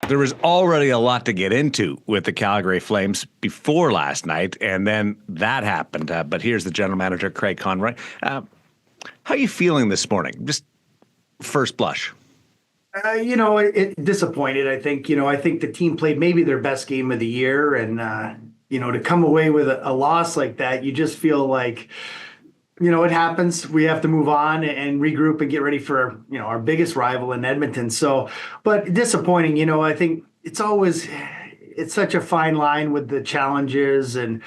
there was already a lot to get into with the Calgary Flames before last night, and then that happened. But here's the general manager, Craig Conroy. How are you feeling this morning? Just first blush. Disappointed. I think, I think the team played maybe their best game of the year. And, to come away with a loss like that, you just feel like, it happens. We have to move on and regroup and get ready for, our biggest rival in Edmonton. So, but disappointing, I think it's such a fine line with the challenges. And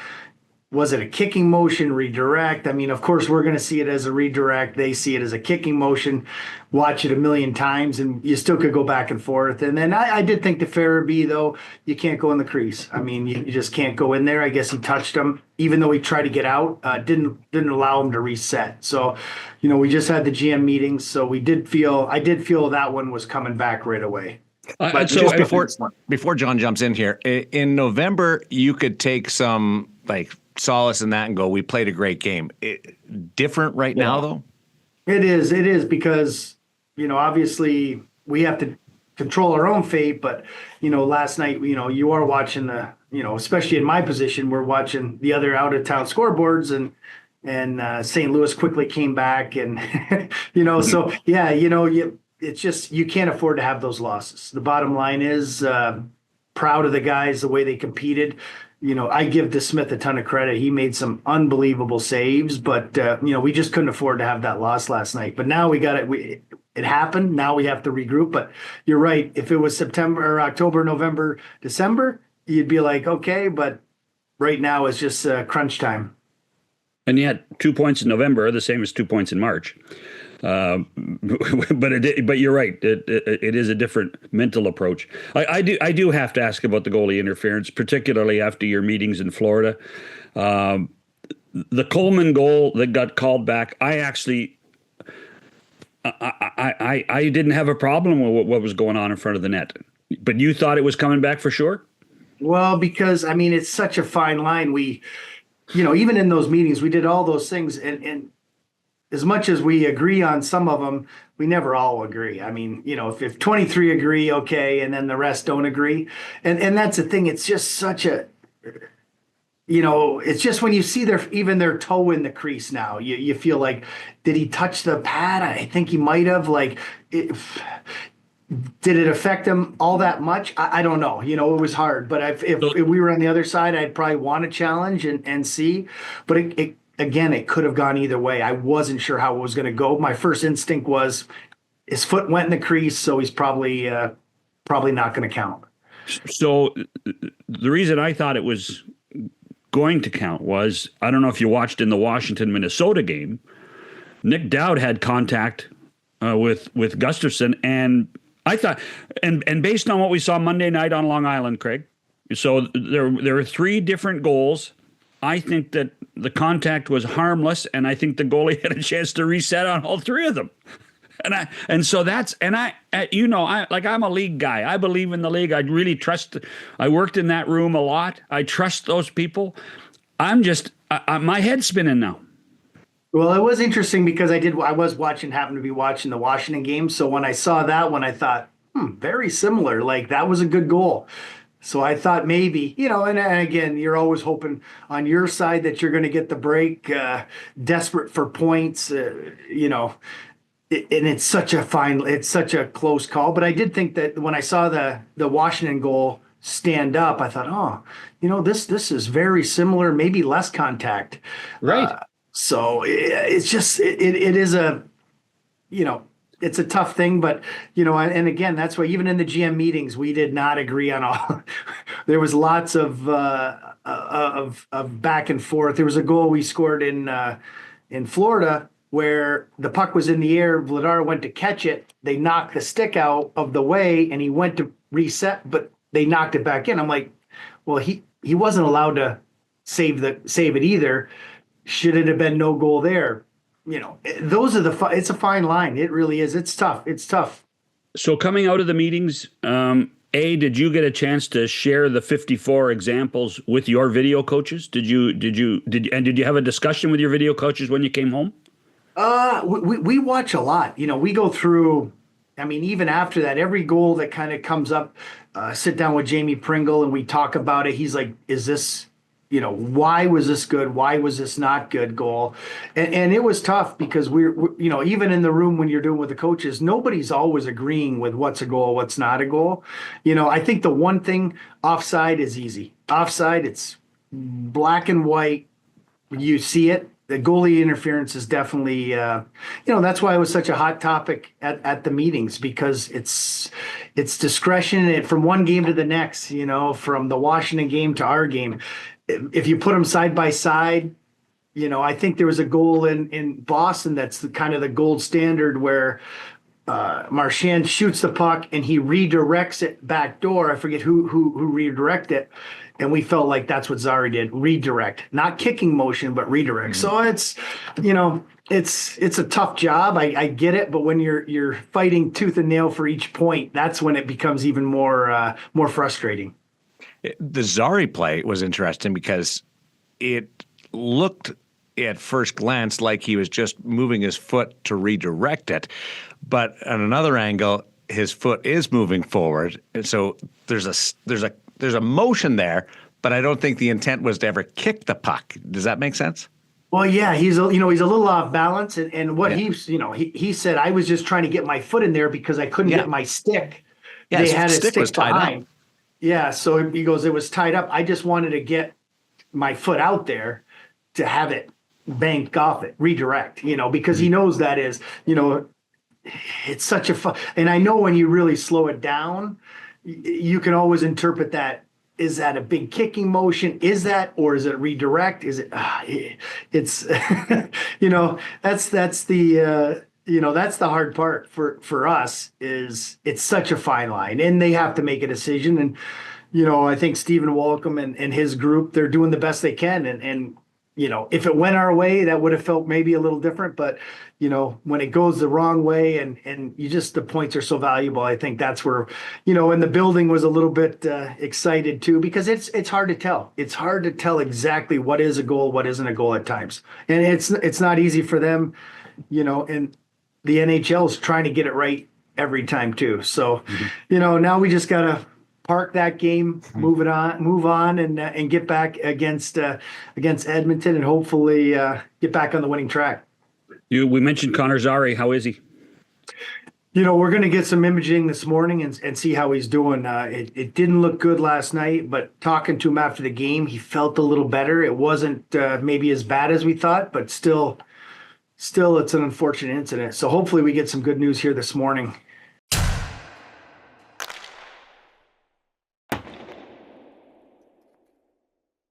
was it a kicking motion, redirect? I mean, of course, we're going to see it as a redirect. They see it as a kicking motion, watch it a million times, and you still could go back and forth. And then I did think the Farabee, though, you can't go in the crease. I mean, you just can't go in there. I guess he touched him, even though he tried to get out, didn't allow him to reset. So, we just had the GM meetings, so I did feel that one was coming back right away. But so before John jumps in here, in November, you could take some solace in that and go, we played a great game. Different right now, though? It is because, obviously we have to control our own fate. But, last night, you are watching especially in my position, we're watching the other out of town scoreboards and St. Louis quickly came back and, so yeah, it's just, you can't afford to have those losses. The bottom line is proud of the guys, the way they competed. I give DeSmith a ton of credit. He made some unbelievable saves, but we just couldn't afford to have that loss last night. But now we got it. It happened. Now we have to regroup. But you're right. If it was September or October, November, December, you'd be like, okay. But right now it's just crunch time. And yet 2 points in November are the same as 2 points in March. But you're right. It is a different mental approach. I do have to ask about the goalie interference, particularly after your meetings in Florida. The Coleman goal that got called back, I didn't have a problem with what was going on in front of the net. But you thought it was coming back for sure? Well, because it's such a fine line. We, even in those meetings, we did all those things and as much as we agree on some of them, we never all agree. I mean, if 23 agree, okay, and then the rest don't agree. And that's the thing. It's just such a, it's just when you see even their toe in the crease now, you feel like, did he touch the pad? I think he might have. Did it affect him all that much? I don't know. It was hard. But if we were on the other side, I'd probably want to challenge and see. But Again, it could have gone either way. I wasn't sure how it was going to go. My first instinct was his foot went in the crease, so he's probably not going to count. So the reason I thought it was going to count was, I don't know if you watched in the Washington-Minnesota game, Nick Dowd had contact with Gustafsson, and I thought, and based on what we saw Monday night on Long Island, Craig, so there were 3 different goals. I think that the contact was harmless, and I think the goalie had a chance to reset on all 3 of them. I'm a league guy. I believe in the league. I really trust. I worked in that room a lot. I trust those people. I'm just my head's spinning now. Well, it was interesting because happened to be watching the Washington game. So when I saw that one, I thought, very similar. Like that was a good goal. So I thought maybe, and again, you're always hoping on your side that you're going to get the break, desperate for points, and it's such a close call. But I did think that when I saw the Washington goal stand up, I thought, this is very similar, maybe less contact. Right. So it's just, it is a, it's a tough thing, but and again, that's why even in the GM meetings, we did not agree on all. There was lots of back and forth. There was a goal we scored in Florida where the puck was in the air. Vladar went to catch it. They knocked the stick out of the way, and he went to reset, but they knocked it back in. I'm like, well, he wasn't allowed to save it either. Should it have been no goal there? Those are it's a fine line. It really is. It's tough. So coming out of the meetings, did you get a chance to share the 54 examples with your video coaches? Did you have a discussion with your video coaches when you came home? We watch a lot. We go through I mean, even after that, every goal that kind of comes up, sit down with Jamie Pringle and we talk about it. He's like, is this, why was this good? Why was this not good goal? And it was tough because we're, even in the room when you're doing with the coaches, nobody's always agreeing with what's a goal, what's not a goal. I think the one thing, offside is easy. Offside, it's black and white. You see it. The goalie interference is definitely, that's why it was such a hot topic at the meetings, because it's discretion from one game to the next, from the Washington game to our game. If you put them side by side, I think there was a goal in Boston that's kind of the gold standard where Marchand shoots the puck and he redirects it back door. I forget who redirected it. And we felt like that's what Zari did. Redirect, not kicking motion, but redirect. So it's a tough job. I get it. But when you're fighting tooth and nail for each point, that's when it becomes even more frustrating. The Zari play was interesting because it looked at first glance like he was just moving his foot to redirect it. But on another angle, his foot is moving forward. And so there's a motion there, but I don't think the intent was to ever kick the puck. Does that make sense? Well, yeah, he's a little off balance, and what he said, I was just trying to get my foot in there because I couldn't get my stick. Yeah, they had a stick was tied behind. up. Yeah, so he goes, it was tied up. I just wanted to get my foot out there to have it bank off it, redirect, because he knows that is, it's such a fun. And I know when you really slow it down, you can always interpret that. Is that a big kicking motion? Is that, or is it redirect? Is it, it's, that's the hard part for us is it's such a fine line and they have to make a decision. And, I think Stephen Walcom and his group, they're doing the best they can. And if it went our way, that would have felt maybe a little different, but when it goes the wrong way and the points are so valuable, I think that's where, and the building was a little bit excited too, because it's hard to tell. It's hard to tell exactly what is a goal, what isn't a goal at times. And it's not easy for them, and the NHL is trying to get it right every time too. So, now we just got to park that game, move on, and get back against Edmonton, and hopefully get back on the winning track. We mentioned Connor Zary. How is he? We're going to get some imaging this morning and see how he's doing. It didn't look good last night, but talking to him after the game, he felt a little better. It wasn't maybe as bad as we thought, but still, it's an unfortunate incident. So hopefully we get some good news here this morning